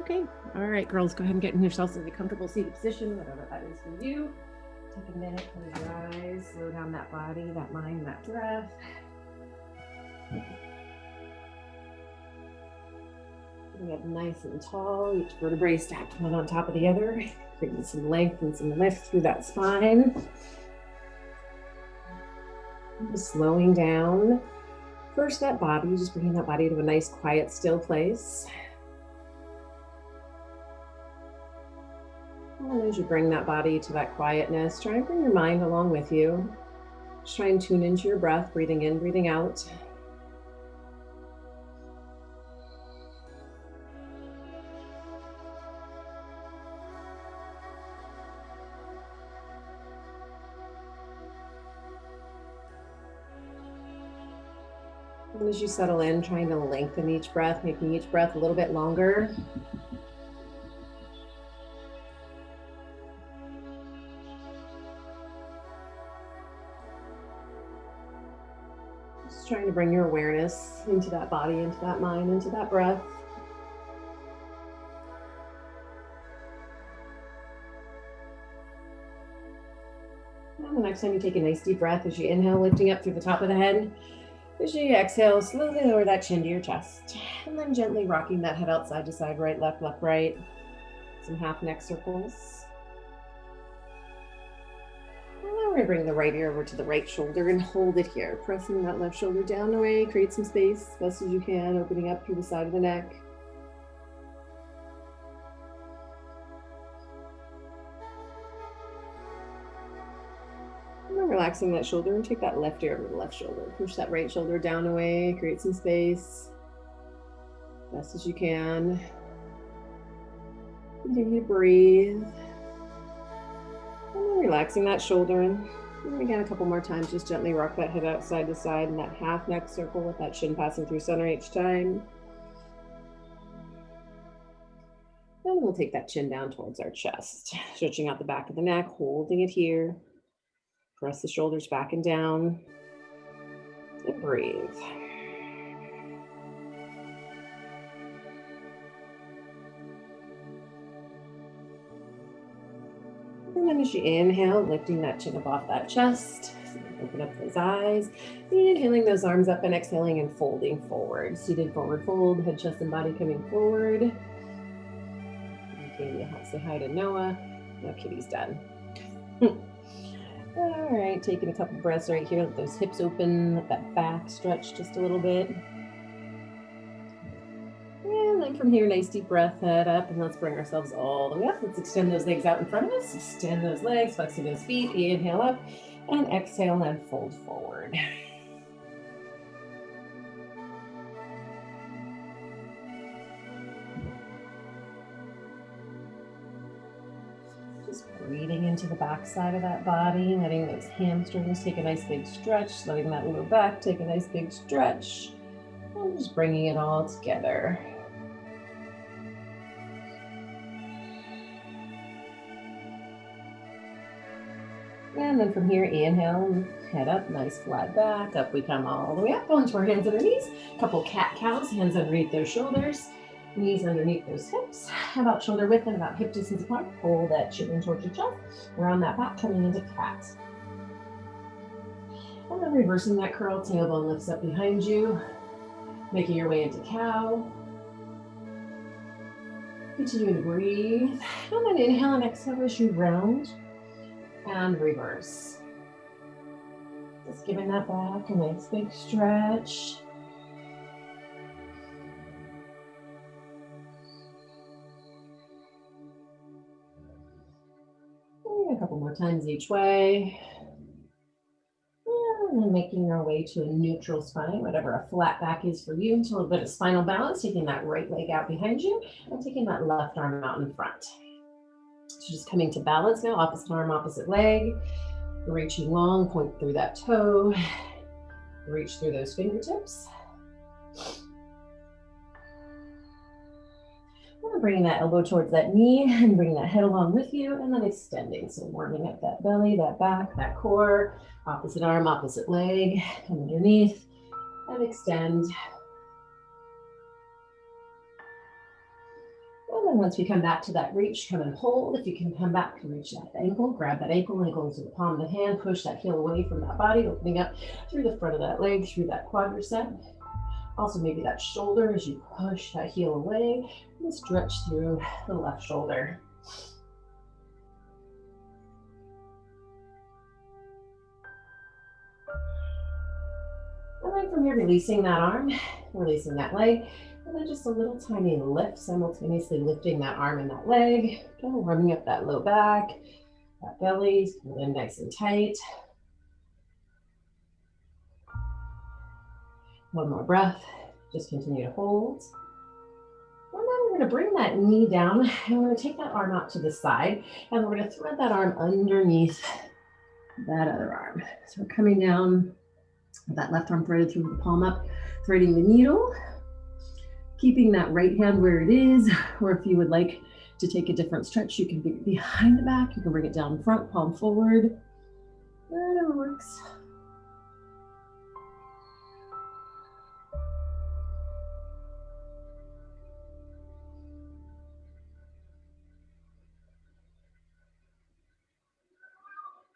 Okay. All right, girls, go ahead and get yourselves in a comfortable seated position, whatever that is for you. Take a minute, close your eyes, slow down that body, that mind, that breath. Getting up nice and tall, each vertebrae stacked one on top of the other, creating some length and some lift through that spine. Just slowing down. First, that body, just bringing that body to a nice, quiet, still place. And as you bring that body to that quietness, try and bring your mind along with you. Just try and tune into your breath, breathing in, breathing out. And as you settle in, trying to lengthen each breath, making each breath a little bit longer. Just trying to bring your awareness into that body, into that mind, into that breath. And the next time you take a nice deep breath, as you inhale, lifting up through the top of the head. As you exhale, slowly lower that chin to your chest. And then gently rocking that head out side to side, right, left, right. Some half neck circles. And then we're going to bring the right ear over to the right shoulder and hold it here. Pressing that left shoulder down away, create some space, best as you can, opening up through the side of the neck. Relaxing that shoulder and take that left ear over the left shoulder. Push that right shoulder down away, create some space. Best as you can. Continue to breathe. And then relaxing that shoulder. And again, a couple more times, just gently rock that head out side to side in that half neck circle with that chin passing through center each time. And we'll take that chin down towards our chest, stretching out the back of the neck, holding it here. Press the shoulders back and down, and breathe. And then as you inhale, lifting that chin up off that chest, open up those eyes, inhaling those arms up and exhaling and folding forward. Seated forward fold, head, chest, and body coming forward. Okay, say hi to Noah. Now Kitty's done. All right, taking a couple breaths right here. Let those hips open, let that back stretch just a little bit. And then from here, nice deep breath, head up, and let's bring ourselves all the way up. Let's extend those legs out in front of us. Extend those legs, flexing those feet. Inhale up, and exhale and fold forward. Just breathing into the back side of that body, letting those hamstrings take a nice big stretch, letting that lower back take a nice big stretch, and just bringing it all together. And then from here, inhale, head up, nice flat back, up we come all the way up onto our hands and our knees. Couple cat-cows, hands underneath those shoulders, knees underneath those hips, about shoulder width and about hip distance apart. Pull that chin in towards your chest, around that back, coming into cat. And then reversing that curl, tailbone lifts up behind you, making your way into cow. Continue to breathe, and then inhale and exhale as you round and reverse. Just giving that back a nice big stretch. And a couple more times each way. And then making our way to a neutral spine, whatever a flat back is for you, until a bit of spinal balance, taking that right leg out behind you and taking that left arm out in front. So just coming to balance now, opposite arm, opposite leg, reaching long, point through that toe, reach through those fingertips. And bringing that elbow towards that knee and bringing that head along with you, and then extending. So warming up that belly, that back, that core, opposite arm, opposite leg, come underneath and extend. And then once we come back to that reach, come and hold. If you can come back to reach that ankle, grab that ankle into the palm of the hand, push that heel away from that body, opening up through the front of that leg, through that quadricep. Also maybe that shoulder as you push that heel away and stretch through the left shoulder. And then from here, releasing that arm, releasing that leg, and then just a little tiny lift, simultaneously lifting that arm and that leg, kind of warming up that low back, that belly, in nice and tight. One more breath, just continue to hold. And then we're going to bring that knee down and we're going to take that arm out to the side and we're going to thread that arm underneath that other arm. So we're coming down with that left arm threaded through the palm up, threading the needle, keeping that right hand where it is, or if you would like to take a different stretch, you can be behind the back, you can bring it down front, palm forward, whatever works.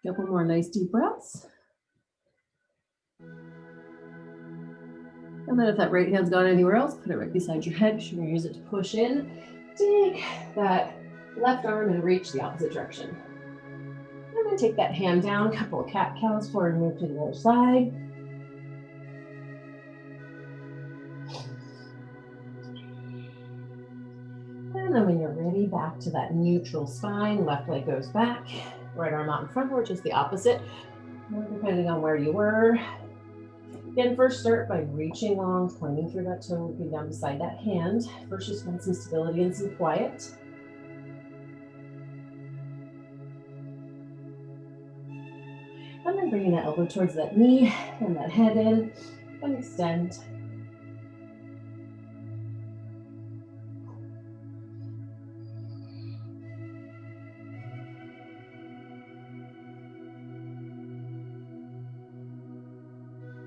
Couple more nice deep breaths. And then if that right hand's gone anywhere else, put it right beside your head. You're going to use it to push in. Take that left arm and reach the opposite direction. And then take that hand down, couple of cat cows forward and move to the other side. And then when you're ready, back to that neutral spine. Left leg goes back, right arm out in front, or just the opposite, depending on where you were. Again, first start by reaching long, pointing through that toe, looking down beside that hand. First, just find some stability and some quiet. And then bringing that elbow towards that knee and that head in and extend.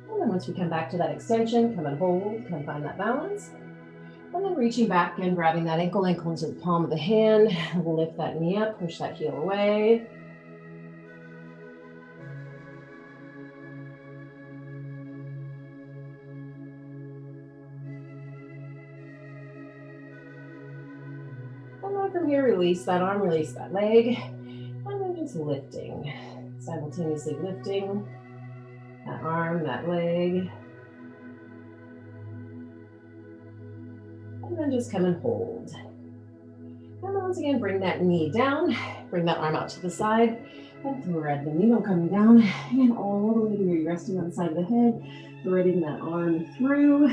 And then once we come back to that extension, come and hold, come find that balance. And then reaching back and grabbing that ankle into the palm of the hand, lift that knee up, push that heel away. And then from here, release that arm, release that leg, and then just lifting, simultaneously lifting that arm, that leg. And then just come and hold. And then once again, bring that knee down, bring that arm out to the side, and thread the needle coming down, and all the way to where you're resting on the side of the head, threading that arm through.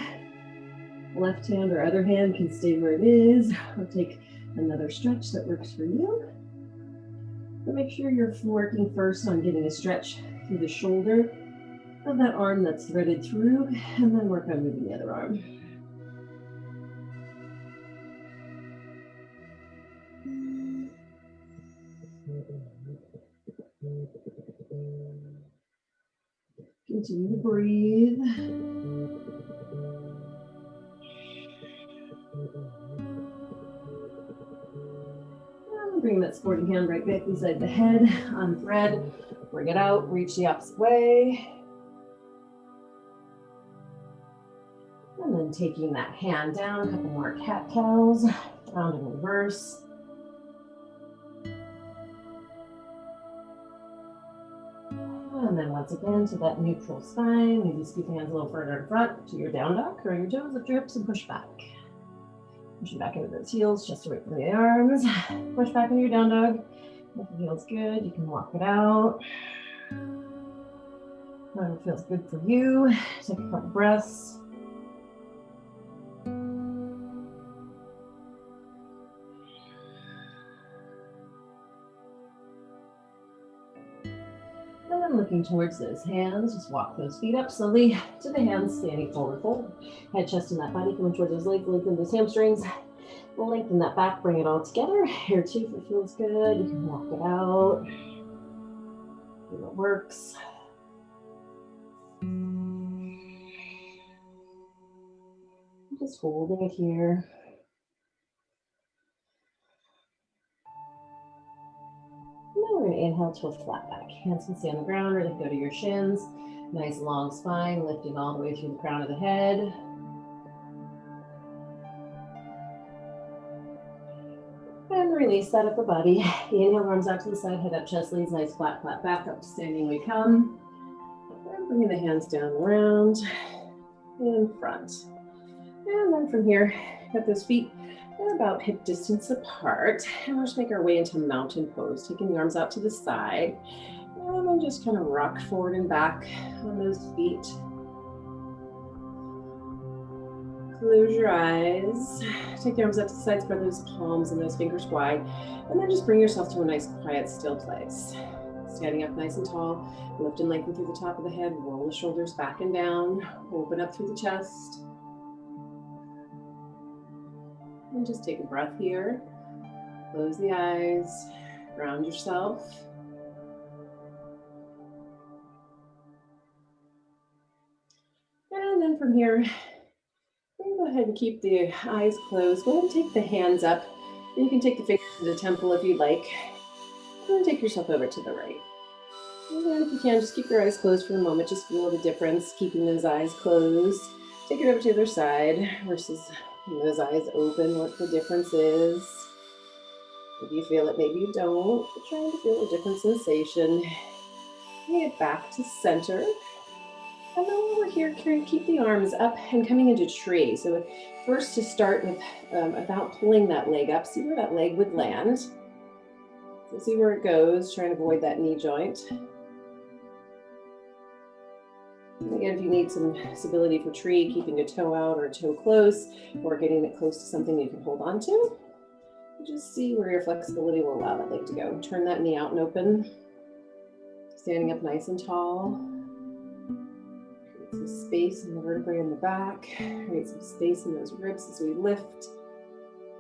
Left hand or other hand can stay where it is, or take another stretch that works for you. But make sure you're working first on getting a stretch through the shoulder of that arm that's threaded through, and then work on moving the other arm. Continue to breathe. Bring that sporting hand right back beside the head, unthread, bring it out, reach the opposite way. And then taking that hand down, a couple more cat cows, round and reverse. And then once again to that neutral spine, maybe scoop the hands a little further in front to your down dog, curl your toes, lift your hips and push back. Pushing back into those heels, just away from the arms. Push back into your down dog. If it feels good, you can walk it out. Whatever feels good for you. Take a couple breaths. And then looking towards those hands, just walk those feet up slowly to the hands, standing forward fold. Head, chest, and that body coming towards those legs, lengthen those hamstrings. Lengthen that back, bring it all together. Here too, if it feels good, you can walk it out. See what works. Just holding it here. then we're going to inhale to a flat back. Hands can stay on the ground or they can go to your shins. Nice long spine, lifting all the way through the crown of the head. And release that upper body. Inhale, arms out to the side, head up, chest leads, nice flat back, up to standing we come. And bringing the hands down, around, in front. And then from here, got those feet they're about hip distance apart. And we'll just make our way into mountain pose, taking the arms out to the side. And then just kind of rock forward and back on those feet. Close your eyes. Take the arms out to the side, spread those palms and those fingers wide. And then just bring yourself to a nice, quiet, still place. Standing up nice and tall, lift and lengthen through the top of the head, roll the shoulders back and down, open up through the chest. And just take a breath here. Close the eyes, ground yourself. And then from here, go ahead and keep the eyes closed. Go ahead and take the hands up. And you can take the fingers to the temple if you'd like. And then take yourself over to the right. And then if you can, just keep your eyes closed for a moment. Just feel the difference, keeping those eyes closed. Take it over to the other side versus those eyes open, what the difference is. Maybe you feel it, maybe you don't. But trying to feel a different sensation. Bring it back to center. And then while we're here, keep the arms up and coming into tree. So first to start with, about pulling that leg up, see where that leg would land. So see where it goes, trying to avoid that knee joint. And again, if you need some stability for tree, keeping a toe out or a toe close, or getting it close to something you can hold on to, just see where your flexibility will allow that leg to go. Turn that knee out and open. Standing up nice and tall. Create some space in the vertebrae in the back. Create some space in those ribs as we lift.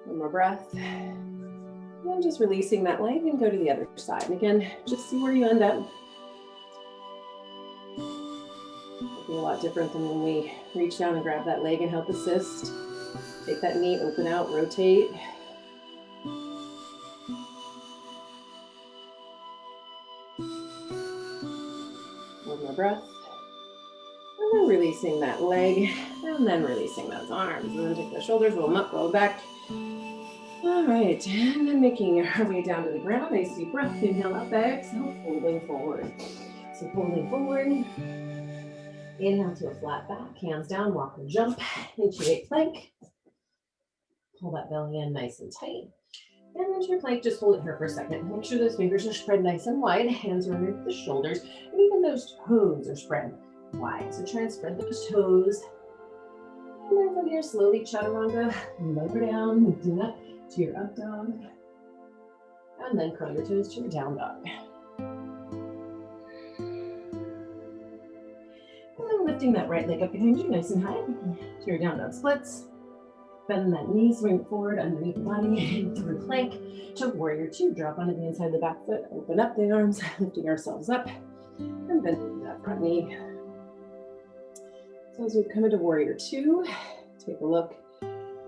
One more breath. And then just releasing that leg and go to the other side. And again, just see where you end up. It'll be a lot different than when we reach down and grab that leg and help assist. Take that knee, open out, rotate. One more breath. And then releasing that leg, and then releasing those arms. And then take the shoulders, roll them up, roll back. All right, and then making our way down to the ground. Nice deep breath, inhale up, exhale, folding forward. So folding forward, inhale to a flat back, hands down, walk or jump into a plank. Pull that belly in nice and tight. And then to your plank, just hold it here for a second. Make sure those fingers are spread nice and wide, hands are underneath the shoulders, and even those toes are spread wide. So try and spread those toes. And then from here, slowly chaturanga, lower down, lifting up to your up dog. And then curl your toes to your down dog. And then lifting that right leg up behind you, nice and high, to your down dog splits. Bend that knee, swing it forward underneath the body, through plank to warrior two. Drop onto the inside of the back foot, open up the arms, lifting ourselves up, and bending that front knee. So as we come into warrior two, take a look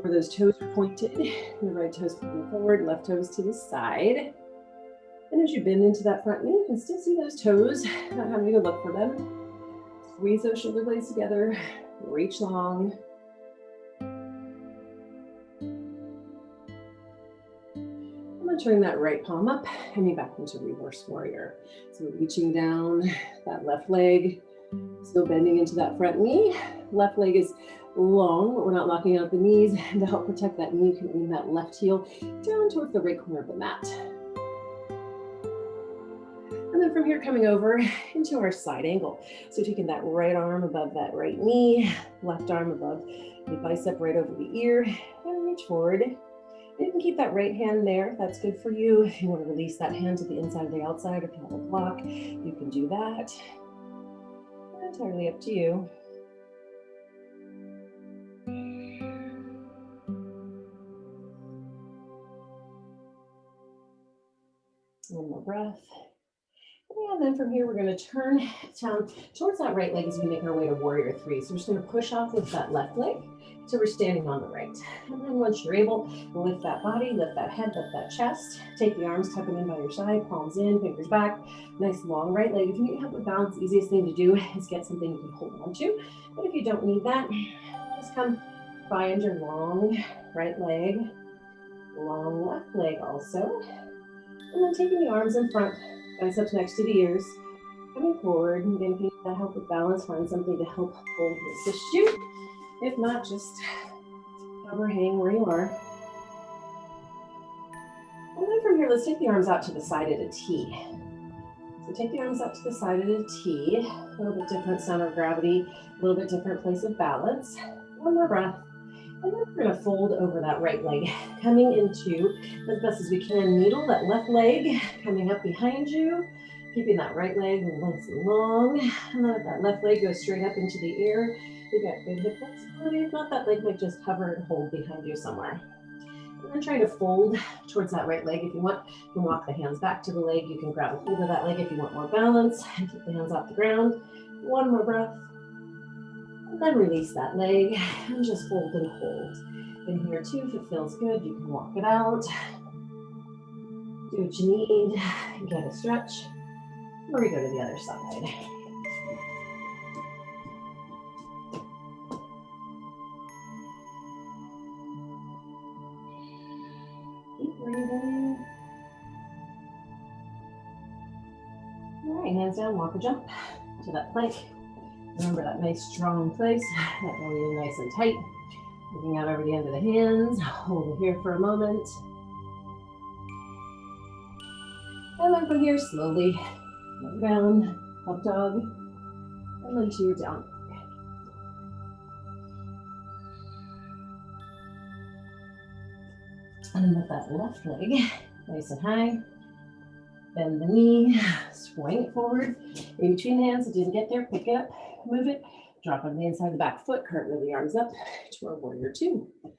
where those toes are pointed. The right toes pointing forward, left toes to the side. And as you bend into that front knee, you can still see those toes, not having to look for them. Squeeze those shoulder blades together, reach long. Turn that right palm up, coming back into reverse warrior. So reaching down that left leg, still bending into that front knee. Left leg is long, but we're not locking out the knees. And to help protect that knee, you can lean that left heel down towards the right corner of the mat. And then from here, coming over into our side angle. So taking that right arm above that right knee, left arm above the bicep right over the ear, and reach forward. You can keep that right hand there if that's good for you. If you want to release that hand to the inside or the outside, or if you have a block, you can do that. Entirely up to you. One more breath. And then from here, we're going to turn down towards that right leg as we make our way to warrior three. So we're just going to push off with that left leg. So we're standing on the right. And then once you're able, lift that body, lift that head, lift that chest. Take the arms, tuck them in by your side, palms in, fingers back. Nice long right leg. If you need help with balance, easiest thing to do is get something you can hold on to. But if you don't need that, just come find your long right leg, long left leg also. And then taking the arms in front, biceps next to the ears, coming forward. And again, if you need that help with balance, find something to help hold and assist you. If not, just hover, hang where you are. And then from here, let's take the arms out to the side at a T. So take the arms out to the side at a T, a little bit different center of gravity, a little bit different place of balance. One more breath. And then we're gonna fold over that right leg, coming into, as best as we can, needle that left leg, coming up behind you, keeping that right leg nice and long. And then if that left leg goes straight up into the air, you got good hip flexibility. If not, that leg might just hover and hold behind you somewhere. And then trying to fold towards that right leg. If you want, you can walk the hands back to the leg. You can grab a hold of that leg if you want more balance and keep the hands off the ground. One more breath. And then release that leg and just fold and hold. In here too, if it feels good, you can walk it out. Do what you need, get a stretch, or we go to the other side. Keep breathing. All right, hands down, walk or jump to that plank. Remember that nice strong place, that belly in nice and tight. Looking out over the end of the hands, hold it here for a moment. And then from here, slowly look down, up dog, and then to your down. And then with that left leg, nice and high. Bend the knee, swing it forward. In between the hands, it didn't get there, pick it up, move it, drop on the inside of the back foot, curve the arms up to our warrior two. So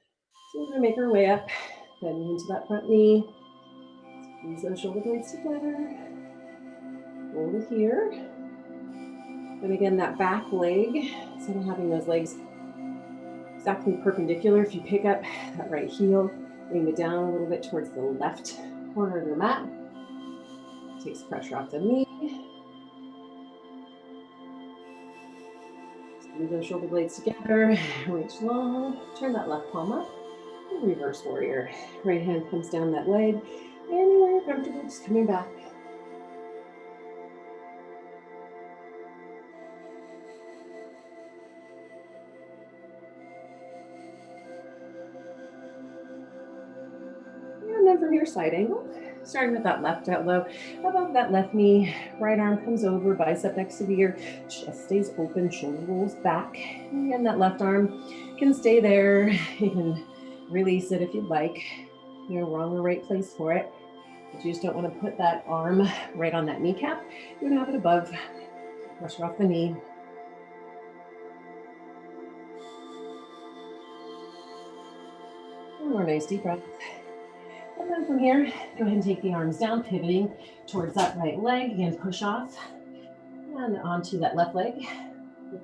we're gonna make our way up, bending into that front knee. Squeeze those shoulder blades together. Hold it here. And again, that back leg, instead of having those legs exactly perpendicular, if you pick up that right heel, bring it down a little bit towards the left corner of your mat. Takes pressure off the knee. Squeeze those shoulder blades together. Reach long. Turn that left palm up. And reverse warrior. Right hand comes down that leg. Anywhere you're comfortable, just coming back. And then from here, side angle. Starting with that left elbow above that left knee, right arm comes over, bicep next to the ear, chest stays open, shoulder rolls back. And again, that left arm can stay there. You can release it if you'd like. You're wrong or right place for it. But you just don't want to put that arm right on that kneecap. You can have it above, pressure off the knee. One more nice deep breath. And then from here, go ahead and take the arms down, pivoting towards that right leg. Again, push off and onto that left leg.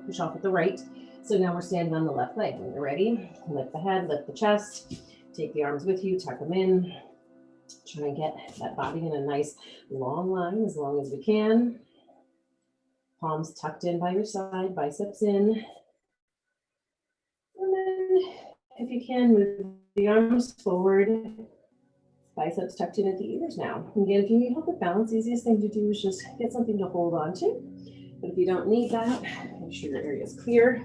Push off with the right. So now we're standing on the left leg. When you're ready, lift the head, lift the chest. Take the arms with you, tuck them in. Try and get that body in a nice long line as long as we can. Palms tucked in by your side, biceps in. And then if you can, move the arms forward. Biceps tucked in at the ears now. Again, if you need help with balance, the easiest thing to do is just get something to hold on to. But if you don't need that, make sure your area is clear.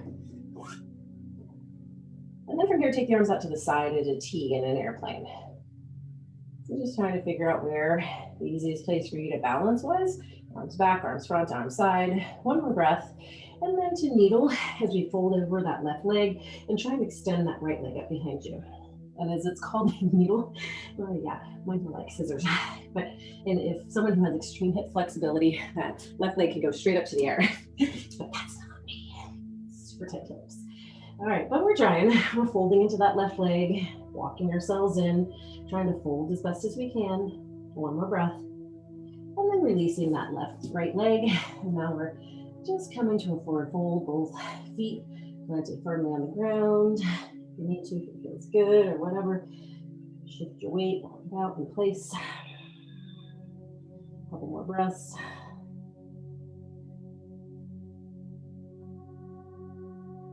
And then from here, take the arms out to the side at a T in an airplane. So just trying to figure out where the easiest place for you to balance was. Arms back, arms front, arms side. One more breath. And then to needle as we fold over that left leg and try and extend that right leg up behind you. And as it's called a needle, well, yeah, mine are like scissors. And if someone who has extreme hip flexibility, that left leg can go straight up to the air. But that's not me. Super tight hips. All right, but we're trying. We're folding into that left leg, walking ourselves in, trying to fold as best as we can. One more breath. And then releasing that right leg. And now we're just coming to a forward fold, both feet planted firmly on the ground. you need to, if it feels good or whatever. Shift your weight out in place. A couple more breaths.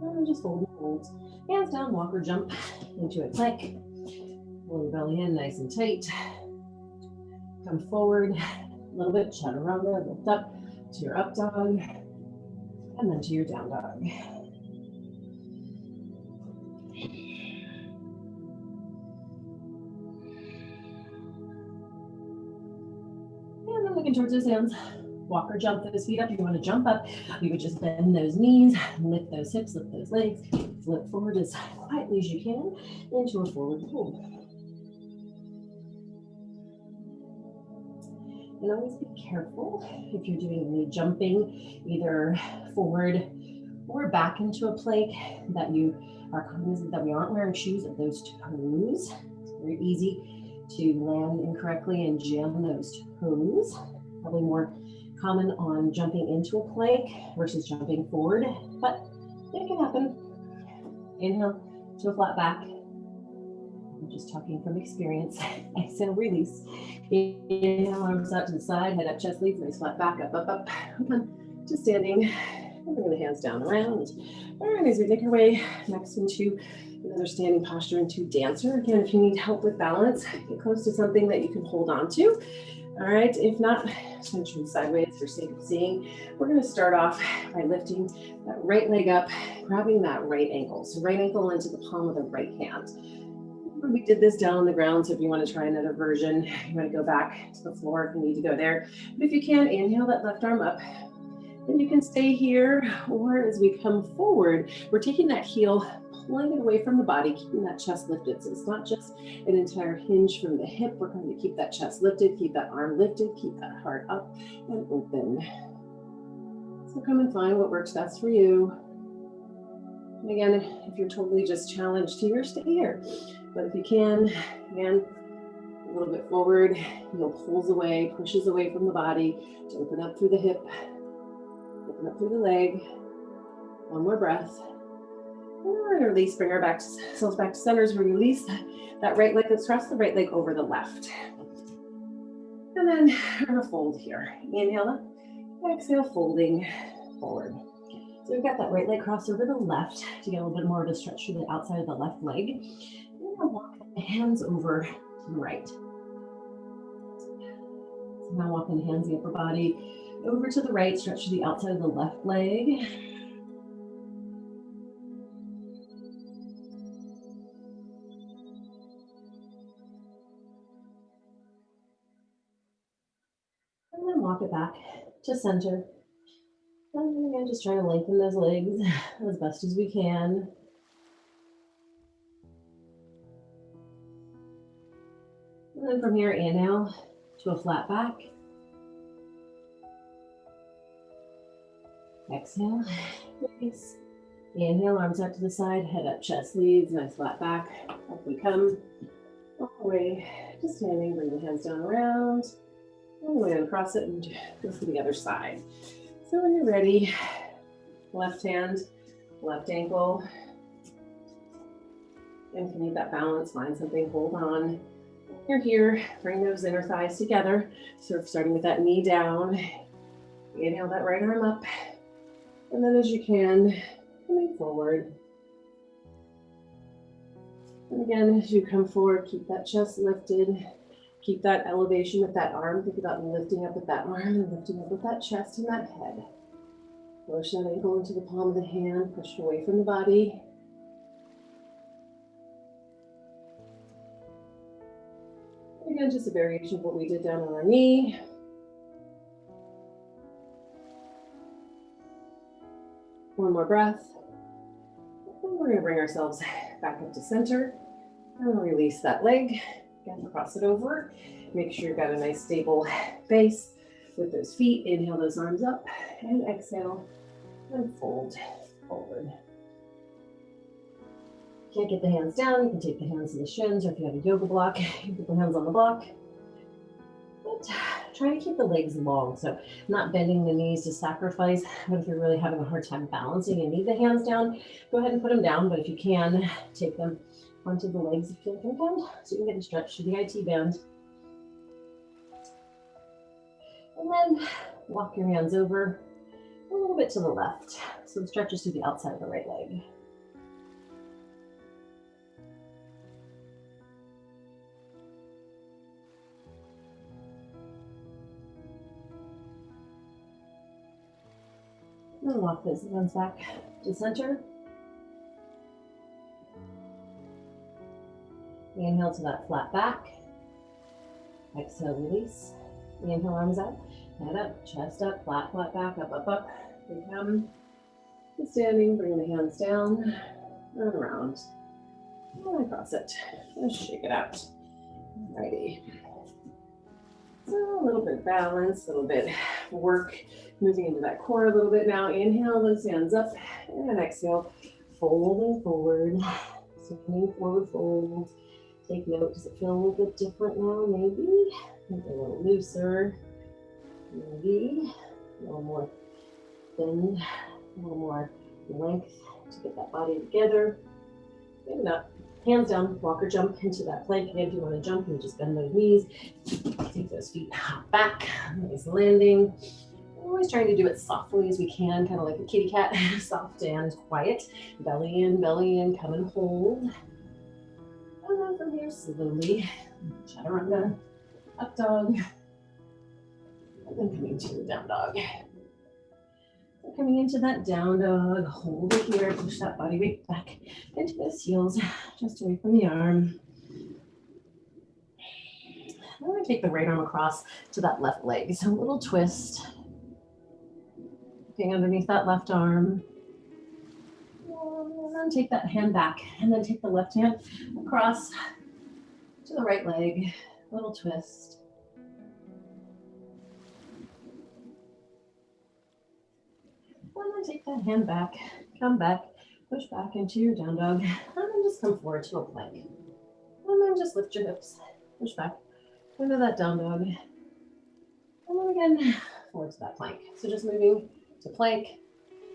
And just fold and hold. Hands down, walk or jump into a plank. Pull your belly in nice and tight. Come forward a little bit, chaturanga, lift up to your up dog, and then to your down dog. And then looking towards those hands. Walk or jump those feet up. You want to jump up, you would just bend those knees, lift those hips, lift those legs, flip forward as quietly as you can into a forward fold. And always be careful if you're doing any jumping, either forward or back into a plank, that you are cognizant that we aren't wearing shoes of those toes. It's very easy to land incorrectly and jam those toes. Probably more common on jumping into a plank versus jumping forward, but it can happen. Inhale to a flat back. I'm just talking from experience. Exhale, release. Inhale, arms out to the side, head up, chest leads, nice flat back, up, up, up. To standing. And bring the hands down around. And as we make our way next into another standing posture into dancer. Again, if you need help with balance, get close to something that you can hold on to. All right, if not, essentially sideways for sake of seeing. We're going to start off by lifting that right leg up, grabbing that right ankle. So right ankle into the palm of the right hand. We did this down on the ground, so if you want to try another version, you want to go back to the floor if you need to go there. But if you can, inhale that left arm up. Then you can stay here, or as we come forward, we're taking that heel, pulling it away from the body, keeping that chest lifted. So it's not just an entire hinge from the hip. We're going to keep that chest lifted, keep that arm lifted, keep that heart up and open. So come and find what works best for you. And again, if you're totally just challenged here, stay here. But if you can, again, a little bit forward, heel pulls away, pushes away from the body to open up through the hip, open up through the leg. One more breath. And release, bring ourselves back to center as we release that right leg. Let's cross the right leg over the left. And then we're gonna fold here. Inhale up, exhale, folding forward. So we've got that right leg crossed over the left to get a little bit more of a stretch through the outside of the left leg. We're gonna walk the hands over to the right. So now walking the hands, the upper body over to the right, stretch to the outside of the left leg. And then walk it back to center. And again, just trying to lengthen those legs as best as we can. And then from here, inhale to a flat back. Exhale, release. Inhale, arms out to the side, head up, chest leads, nice flat back. Up we come, all the way to standing, bring the hands down around, all the way across it and go to the other side. So when you're ready, left hand, left ankle. And if you need that balance, find something, hold on. You're here, bring those inner thighs together. So starting with that knee down, inhale that right arm up. And then as you can, coming forward. And again, as you come forward, keep that chest lifted. Keep that elevation with that arm. Think about lifting up with that arm and lifting up with that chest and that head. Push that ankle into the palm of the hand, push away from the body. Again, just a variation of what we did down on our knee. One more breath. And we're going to bring ourselves back up to center. And release that leg. Again, cross it over. Make sure you've got a nice stable base with those feet. Inhale those arms up and exhale and fold forward. Can't get the hands down, you can take the hands to the shins, or if you have a yoga block, you put the hands on the block. But try to keep the legs long, so not bending the knees to sacrifice. But if you're really having a hard time balancing and need the hands down, go ahead and put them down. But if you can, take them onto the legs if you can, so you can get a stretch to the IT band. And then walk your hands over a little bit to the left, so the stretches to the outside of the right leg. And then walk those hands back to center. Inhale to that flat back. Exhale, release. Inhale, arms up, head up, chest up, flat, flat back, up, up, up. We come to standing, bring the hands down and around. And across it. Let's shake it out. Alrighty. So a little bit of balance, a little bit work, moving into that core a little bit now. Inhale, those hands up, and exhale, folding forward, standing forward, fold. Take note, does it feel a little bit different now? Maybe a little looser, maybe a little more thin, a little more length to get that body together. Maybe not. Hands down, walk or jump into that plank. Again, if you want to jump, you just bend those knees. Take those feet back. Nice landing. We're always trying to do it softly as we can, kind of like a kitty cat, soft and quiet. Belly in, come and hold. And then from here, slowly, chaturanga, up dog, and then coming to down dog. So coming into that down dog, hold it here, push that body weight back into those heels, just away from the arm. I'm going to take the right arm across to that left leg. So a little twist. Looking underneath that left arm. And then take that hand back. And then take the left hand across to the right leg. Little twist. And then take that hand back. Come back. Push back into your down dog. And then just come forward to a plank. And then just lift your hips. Push back into that down dog. And then again, forward to that plank. So just moving to plank,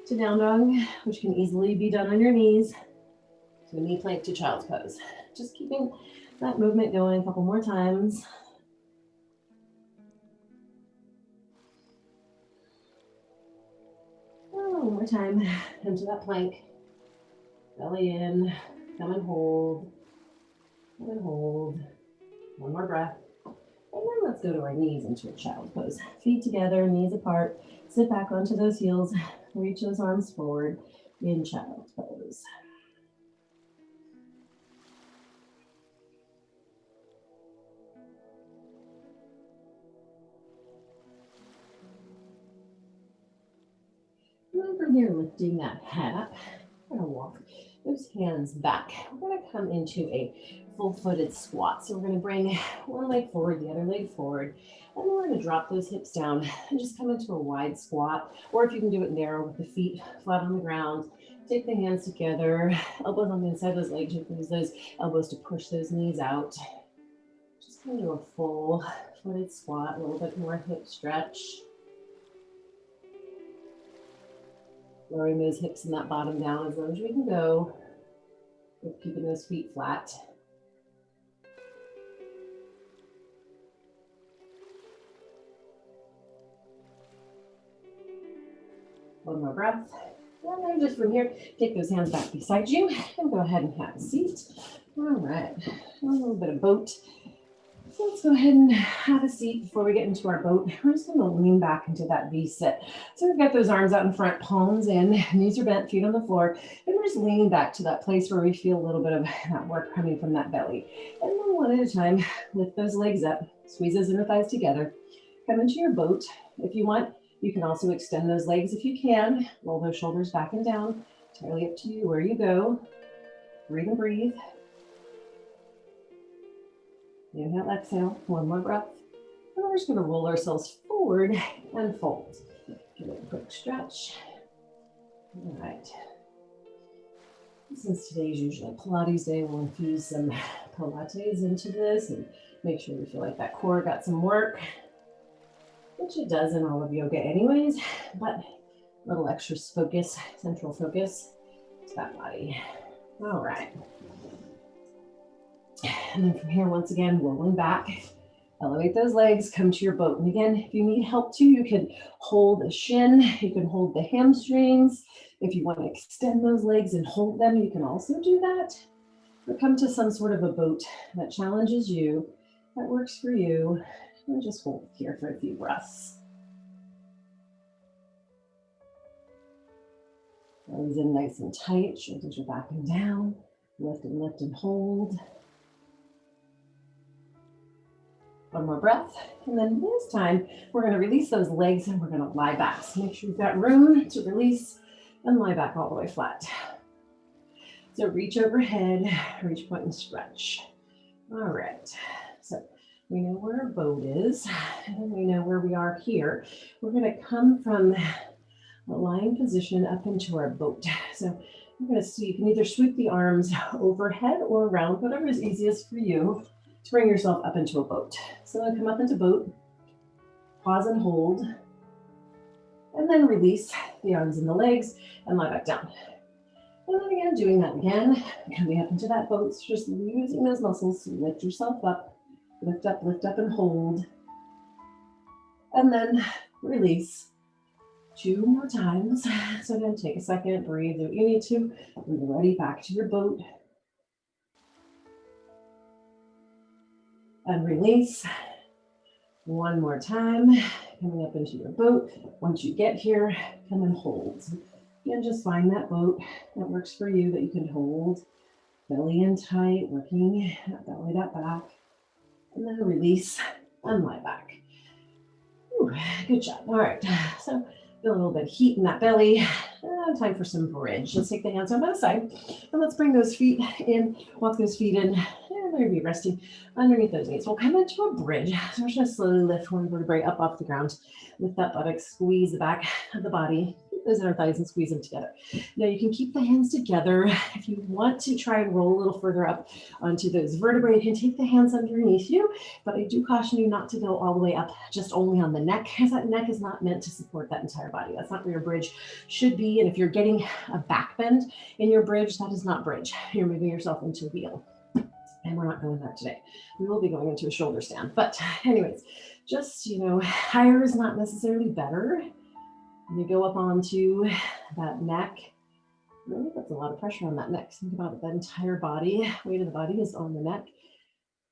to down dog, which can easily be done on your knees, to a knee plank to child's pose. Just keeping that movement going a couple more times. One more time, into that plank. Belly in, come and hold. Come and hold. One more breath. And then let's go to our knees into a child's pose. Feet together, knees apart. Sit back onto those heels. Reach those arms forward in child's pose. And then from here, lifting that head up, we're going to walk those hands back. We're going to come into a full-footed squat. So we're going to bring one leg forward, the other leg forward, and then we're going to drop those hips down and just come into a wide squat. Or if you can do it narrow with the feet flat on the ground, take the hands together, elbows on the inside of those legs. You can use those elbows to push those knees out. Just come into a full-footed squat, a little bit more hip stretch. Lowering those hips and that bottom down as low as we can go. With keeping those feet flat. One more breath. And then just from here, take those hands back beside you and go ahead and have a seat. All right, a little bit of boat. So let's go ahead and have a seat before we get into our boat. We're just gonna lean back into that V-sit. So we've got those arms out in front, palms in, knees are bent, feet on the floor. And we're just leaning back to that place where we feel a little bit of that work coming from that belly. And then one at a time, lift those legs up, squeeze those inner thighs together, come into your boat. If you want, you can also extend those legs if you can. Roll those shoulders back and down. Entirely up to you where you go. Breathe and breathe. Inhale, exhale, one more breath. And we're just gonna roll ourselves forward and fold. Give it a quick stretch. All right. Since today is usually Pilates day, we'll infuse some Pilates into this and make sure we feel like that core got some work. which it does in all of yoga anyways, but a little extra focus, central focus to that body. All right. And then from here, once again, rolling back, elevate those legs, come to your boat. And again, if you need help too, you can hold the shin, you can hold the hamstrings. If you want to extend those legs and hold them, you can also do that. Or come to some sort of a boat that challenges you, that works for you, and just hold here for a few breaths. Belly's in nice and tight, shoulders are back and down. Lift and hold. One more breath. And then this time, we're going to release those legs and we're going to lie back. So make sure you've got room to release and lie back all the way flat. So reach overhead, reach point and stretch. All right. So we know where our boat is and we know where we are here. We're going to come from a lying position up into our boat. So you're going to see, you can either sweep the arms overhead or around, whatever is easiest for you to bring yourself up into a boat. So then come up into boat, pause and hold, and then release the arms and the legs and lie back down. And then again, doing that again, coming up into that boat, so just using those muscles to lift yourself up, lift up and hold. And then release 2 more times. So again, take a second, breathe if you need to. When you're ready, back to your boat. And release. 1 more time, coming up into your boat. Once you get here, come and hold. Again, just find that boat that works for you that you can hold. Belly in tight, working that belly, that back. And then release and lie back. Ooh, good job. All right, so feel a little bit of heat in that belly. Time for some bridge. Let's take the hands on by the side and let's bring those feet in, walk those feet in, and they're be resting underneath those knees. We'll come into a bridge. So we're just gonna slowly lift one vertebrae up off the ground. Lift that buttock, squeeze the back of the body, keep those inner thighs and squeeze them together. Now you can keep the hands together. If you want to try and roll a little further up onto those vertebrae, you can take the hands underneath you, but I do caution you not to go all the way up, just only on the neck, because that neck is not meant to support that entire body. That's not where your bridge should be. And if you're getting a back bend in your bridge, that is not bridge. You're moving yourself into a wheel. And we're not going there today. We will be going into a shoulder stand. But anyways, just, higher is not necessarily better. You go up onto that neck. Really, that's a lot of pressure on that neck. Think about it, that entire body, weight of the body is on the neck.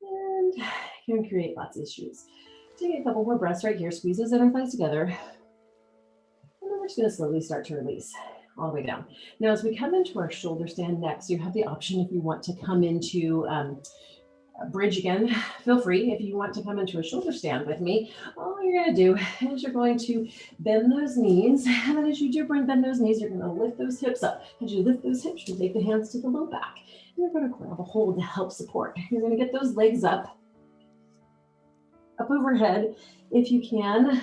And you can create lots of issues. Take a couple more breaths right here. Squeeze those inner thighs together. And then we're just going to slowly start to release all the way down. Now, as we come into our shoulder stand next, you have the option if you want to come into a bridge again, feel free. If you want to come into a shoulder stand with me, all you're going to do is you're going to bend those knees. And then as you do bend those knees, you're going to lift those hips up. As you lift those hips, you take the hands to the low back. And you're going to grab a hold to help support. You're going to get those legs up overhead if you can,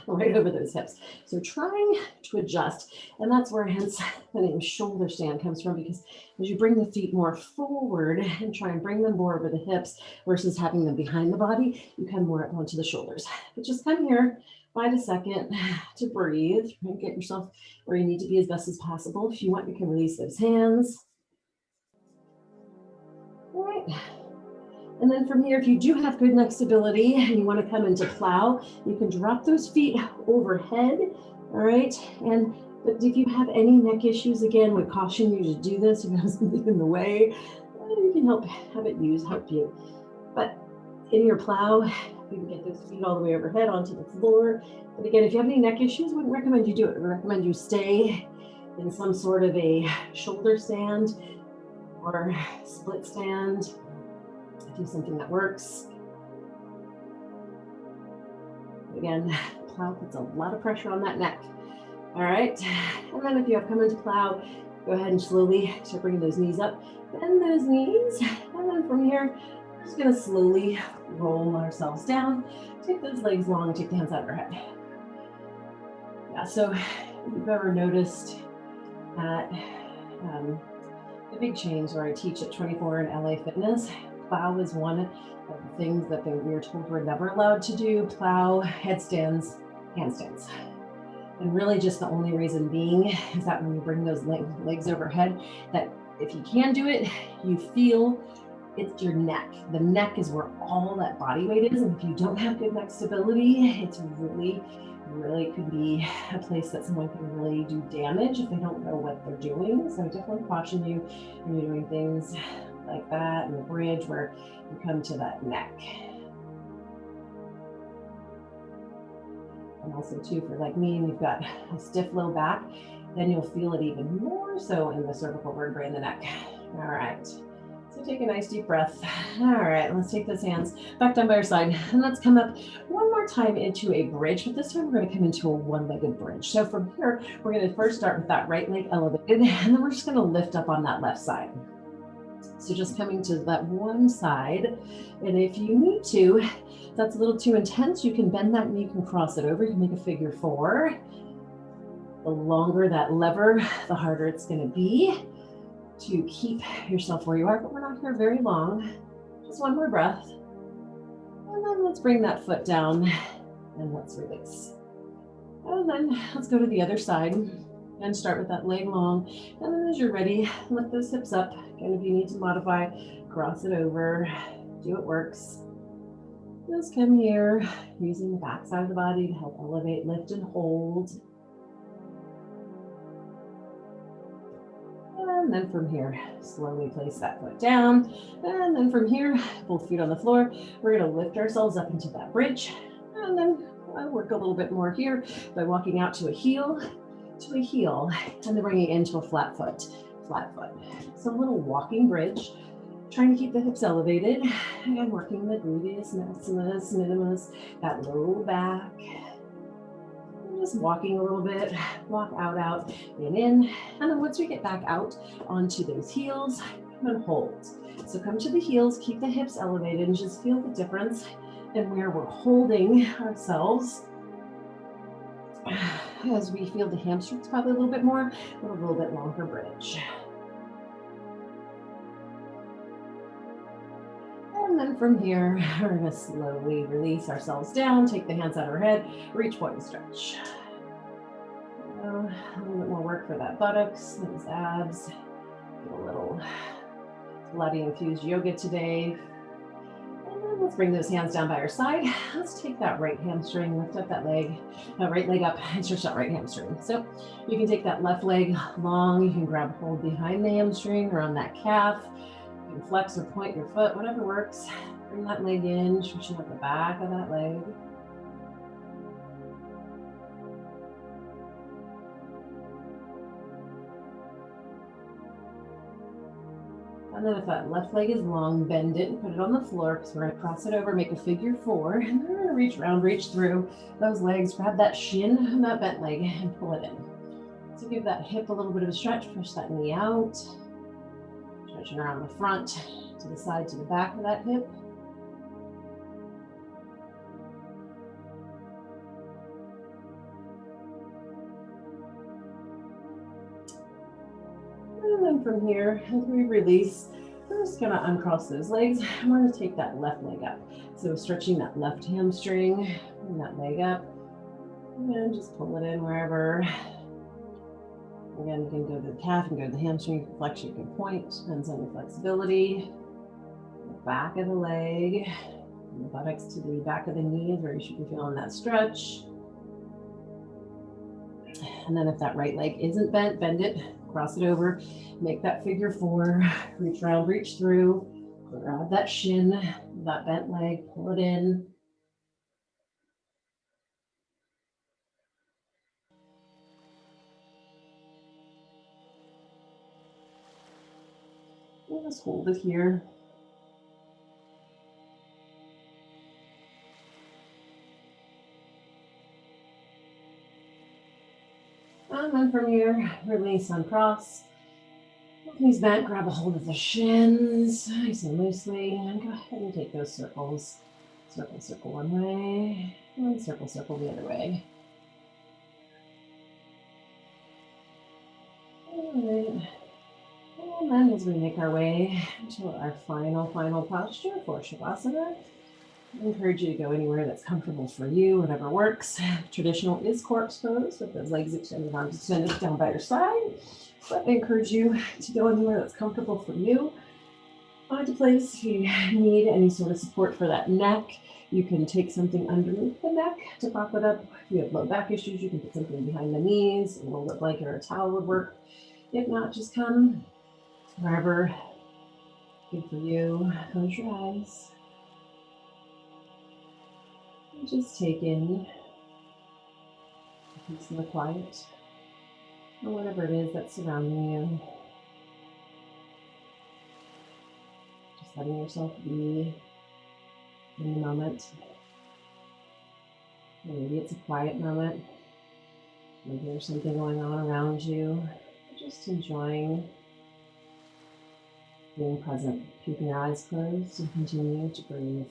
right over those hips. So trying to adjust, and that's where hence the name shoulder stand comes from, because as you bring the feet more forward and try and bring them more over the hips versus having them behind the body, you come more up onto the shoulders. But just come here, find a second to breathe and get yourself where you need to be as best as possible. If you want, you can release those hands. All right. And then from here, if you do have good neck stability and you want to come into plow, you can drop those feet overhead, all right? But if you have any neck issues, again, we caution you to do this. If you have something in the way, you can help you. But in your plow, you can get those feet all the way overhead onto the floor. But again, if you have any neck issues, I wouldn't recommend you do it. I would recommend you stay in some sort of a shoulder stand or split stand. Do something that works. Again, plow puts a lot of pressure on that neck. All right, and then if you have come into plow, go ahead and slowly start bringing those knees up, bend those knees, and then from here, we're just gonna slowly roll ourselves down, take those legs long, and take the hands out of our head. Yeah, so if you've ever noticed that the big change where I teach at 24 in LA Fitness, Plow is one of the things that we were told we're never allowed to do. Plow, headstands, handstands. And really just the only reason being is that when you bring those legs overhead, that if you can do it, you feel it's your neck. The neck is where all that body weight is. And if you don't have good neck stability, it's really could be a place that someone can really do damage if they don't know what they're doing. So I definitely caution you when you're doing things like that in the bridge where you come to that neck. And also too, for like me, and you've got a stiff low back, then you'll feel it even more so in the cervical vertebrae in the neck. All right. So take a nice deep breath. All right, let's take those hands back down by your side, and let's come up one more time into a bridge, but this time we're going to come into a one-legged bridge. So from here, we're going to first start with that right leg elevated, and then we're just going to lift up on that left side. So just coming to that one side, and if you need to, if that's a little too intense, you can bend that knee, you can cross it over, you can make a figure four. The longer that lever, the harder it's going to be to keep yourself where you are, but we're not here very long. Just one more breath. And then let's bring that foot down and let's release. And then let's go to the other side and start with that leg long. And then as you're ready, lift those hips up. Again, if you need to modify, cross it over, do what works. Just come here, using the back side of the body to help elevate, lift, and hold. And then from here, slowly place that foot down. And then from here, both feet on the floor, we're going to lift ourselves up into that bridge. And then I'll work a little bit more here by walking out to a heel, and then bringing it into a flat foot. So a little walking bridge, trying to keep the hips elevated and working the gluteus maximus, minimus, that low back. Just walking a little bit, walk out, in. And then once we get back out onto those heels, come and hold. So come to the heels, keep the hips elevated, and just feel the difference in where we're holding ourselves. As we feel the hamstrings probably a little bit more, or a little bit longer bridge. And then from here, we're going to slowly release ourselves down, take the hands out of our head, reach, point, and stretch. A little bit more work for that buttocks, those abs. Get a little Pilates-infused yoga today. And then let's bring those hands down by our side. Let's take that right hamstring, lift up that leg, that right leg up, and stretch that right hamstring. So you can take that left leg long, you can grab hold behind the hamstring or on that calf. You can flex or point your foot, whatever works. Bring that leg in, stretching up the back of that leg. And then if that left leg is long, bend it and put it on the floor because we're going to cross it over, make a figure four, and then we're going to reach around, reach through those legs, grab that shin and that bent leg and pull it in. So give that hip a little bit of a stretch, push that knee out, stretching around the front, to the side, to the back of that hip. And then from here, as we release, we're just gonna uncross those legs. And we're gonna take that left leg up. So stretching that left hamstring, bring that leg up, and just pull it in wherever. Again, you can go to the calf, you can go to the hamstring, you can flex, you can point, depends on your flexibility. The back of the leg, and the buttocks to the back of the knee is where you should be feeling that stretch. And then if that right leg isn't bent, bend it, cross it over, make that figure four, reach around, reach through, grab that shin, that bent leg, pull it in. And just hold it here. And then from here, release, uncross. Knees bent, grab a hold of the shins, nice and loosely, and go ahead and take those circles. Circle, circle one way, and circle, circle the other way. All right. And And then as we make our way to our final posture for Shavasana, I encourage you to go anywhere that's comfortable for you, whatever works. Traditional is corpse pose with those legs extended, arms extended down by your side. But I encourage you to go anywhere that's comfortable for you. Find a place if you need any sort of support for that neck. You can take something underneath the neck to prop it up. If you have low back issues, you can put something behind the knees. A little bit blanket or a towel would work. If not, just come wherever good for you. Close your eyes. And just take in the peace and the quiet, or whatever it is that's surrounding you. Just letting yourself be in the moment. Or maybe it's a quiet moment. Maybe there's something going on around you. Just enjoying being present. Keeping your eyes closed and continue to breathe.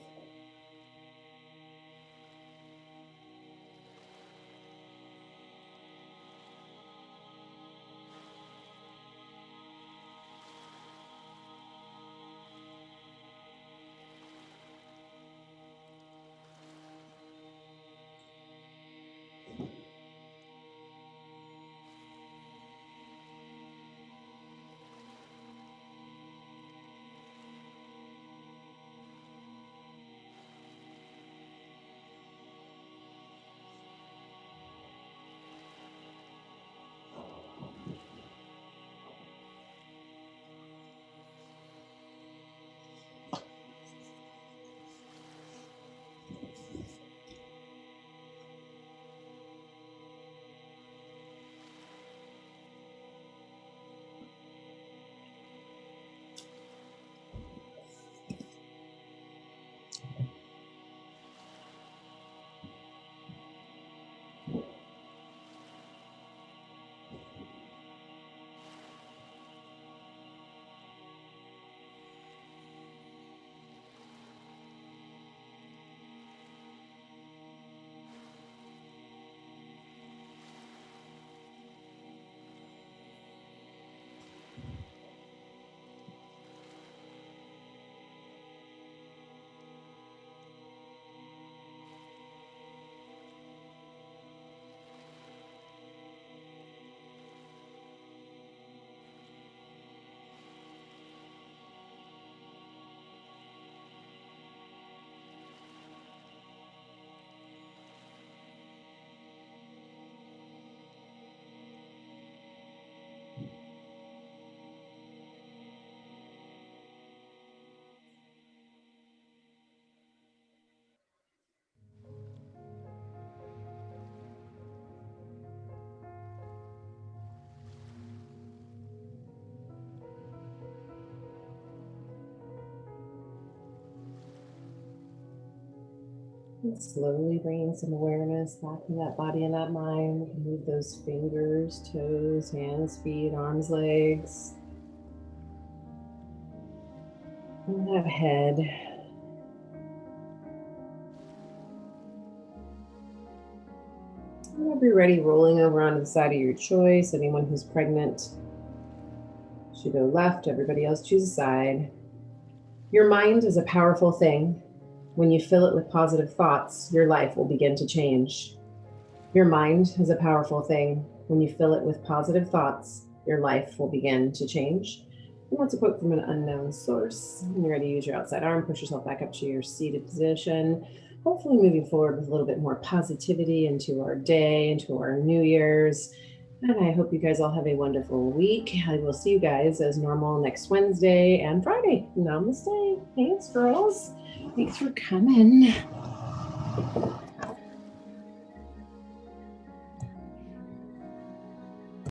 And slowly bringing some awareness back to that body and that mind. You can move those fingers, toes, hands, feet, arms, legs. And that head. Whenever you're ready, rolling over onto the side of your choice. Anyone who's pregnant should go left. Everybody else choose a side. Your mind is a powerful thing. When you fill it with positive thoughts, your life will begin to change. Your mind is a powerful thing. When you fill it with positive thoughts, your life will begin to change. And that's a quote from an unknown source. When you're ready to use your outside arm, push yourself back up to your seated position. Hopefully moving forward with a little bit more positivity into our day, into our New Year's. And I hope you guys all have a wonderful week. I will see you guys as normal next Wednesday and Friday. Namaste. Thanks, girls. Thanks for coming.